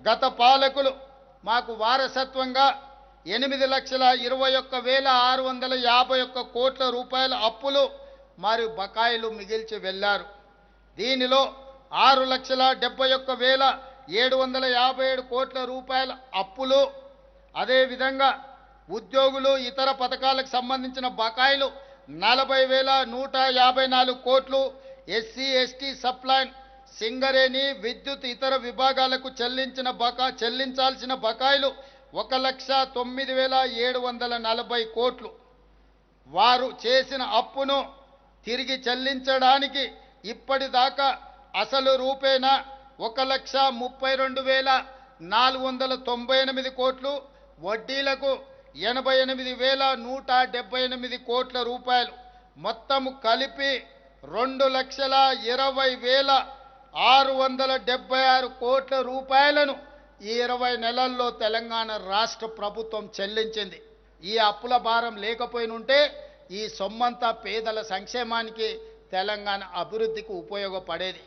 గత పాలకులు మాకు వారసత్వంగా 8,21,651 కోట్ల రూపాయల అప్పులు మరియు బకాయిలు మిగిల్చి వెళ్లారు. దీనిలో 6,71,757 కోట్ల రూపాయల అప్పులు, అదేవిధంగా ఉద్యోగులు ఇతర పథకాలకు సంబంధించిన బకాయిలు 40,154 కోట్లు, ఎస్సీ ఎస్టీ సప్లైన్ సింగరేణి విద్యుత్ ఇతర విభాగాలకు చెల్లించాల్సిన బకాయిలు 1,09,740 కోట్లు. వారు చేసిన అప్పును తిరిగి చెల్లించడానికి ఇప్పటిదాకా అసలు రూపేణా 1,32,498 కోట్లు, వడ్డీలకు 88,178 కోట్ల రూపాయలు, మొత్తం కలిపి 2,20,676 కోట్ల రూపాయలను ఈ 20 నెలల్లో తెలంగాణ రాష్ట్ర ప్రభుత్వం చెల్లించింది. ఈ అప్పుల భారం లేకపోయినుంటే ఈ సొమ్మంతా పేదల సంక్షేమానికి, తెలంగాణ అభివృద్ధికి ఉపయోగపడేది.